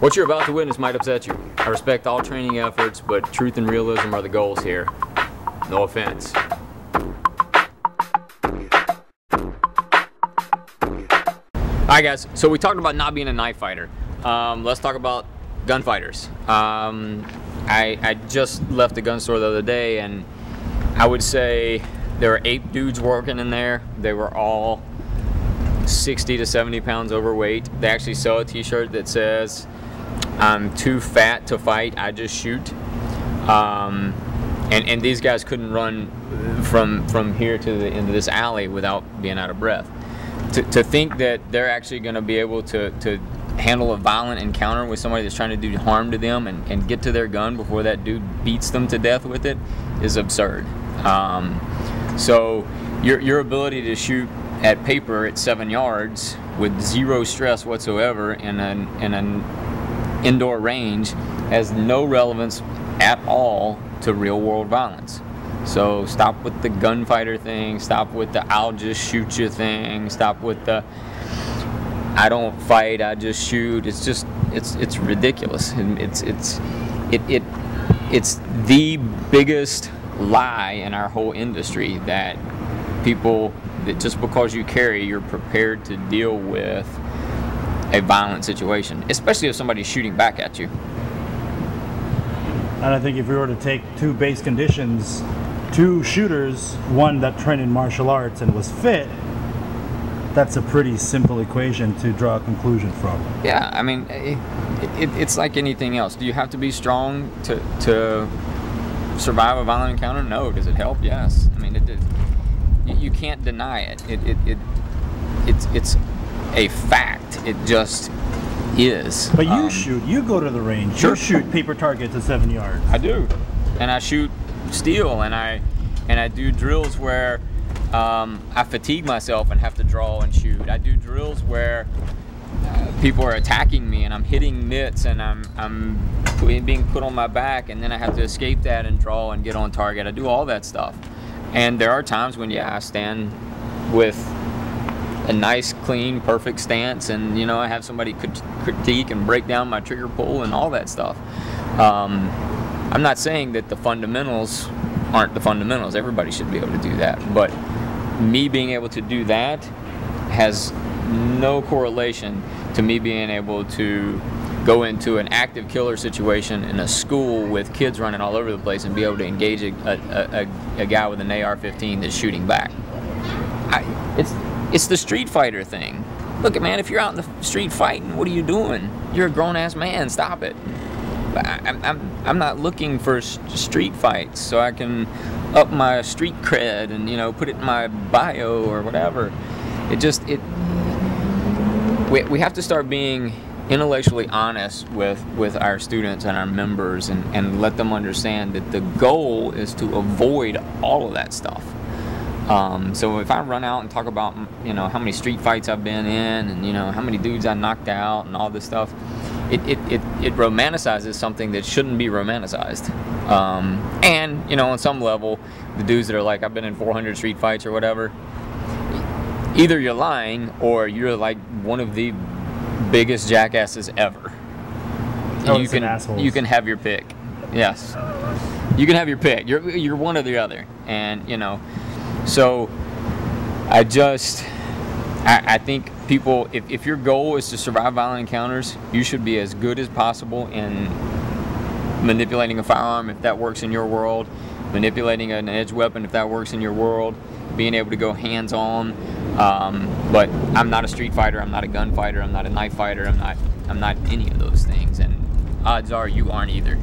What you're about to witness might upset you. I respect all training efforts, but truth and realism are the goals here. No offense. Alright guys, so we talked about not being a knife fighter. Let's talk about gunfighters. I just left the gun store the other day, and I would say there were 8 dudes working in there. They were all 60 to 70 pounds overweight. They actually sell a t-shirt that says, "I'm too fat to fight, I just shoot." And these guys couldn't run from here to the end of this alley without being out of breath. To think that they're actually going to be able to handle a violent encounter with somebody that's trying to do harm to them and get to their gun before that dude beats them to death with it is absurd. So your ability to shoot at paper at 7 yards with 0 stress whatsoever in an indoor range has no relevance at all to real world violence. So stop with the gunfighter thing, stop with the "I'll just shoot you" thing, stop with the "I don't fight, I just shoot." It's just, it's ridiculous. And it's the biggest lie in our whole industry, that people, that just because you carry, you're prepared to deal with a violent situation, especially if somebody's shooting back at you. And I think if we were to take 2 base conditions, 2 shooters, one that trained in martial arts and was fit, that's a pretty simple equation to draw a conclusion from. Yeah, I mean, it's like anything else. Do you have to be strong to survive a violent encounter? No. Does it help? Yes. I mean, you can't deny it. It's a fact. It just is. But you shoot. You go to the range. Sure. You shoot paper targets at 7 yards. I do, and I shoot steel, and I do drills where I fatigue myself and have to draw and shoot. I do drills where people are attacking me and I'm hitting mitts and I'm being put on my back, and then I have to escape that and draw and get on target. I do all that stuff. And there are times when, yeah, I stand with a nice, clean, perfect stance, and you know, I have somebody critique and break down my trigger pull and all that stuff. I'm not saying that the fundamentals aren't the fundamentals. Everybody should be able to do that, but me being able to do that has no correlation to me being able to go into an active killer situation in a school with kids running all over the place and be able to engage a guy with an AR-15 that's shooting back. It's the street fighter thing. Look, man, if you're out in the street fighting, what are you doing? You're a grown-ass man. Stop it. I'm not looking for street fights so I can up my street cred and, you know, put it in my bio or whatever. We have to start being intellectually honest with our students and our members, and let them understand that the goal is to avoid all of that stuff. So if I run out and talk about, you know, how many street fights I've been in, and you know, how many dudes I knocked out and all this stuff, it romanticizes something that shouldn't be romanticized. And you know, on some level, the dudes that are like, I've been in 400 street fights or whatever, either you're lying or you're like one of the biggest jackasses ever. Oh, you can have your pick. Yes, you can have your pick. You're one or the other, and you know. So I think people, if your goal is to survive violent encounters, you should be as good as possible in manipulating a firearm if that works in your world, manipulating an edge weapon if that works in your world, being able to go hands-on. But I'm not a street fighter, I'm not a gunfighter, I'm not a knife fighter, I'm not any of those things, and odds are you aren't either.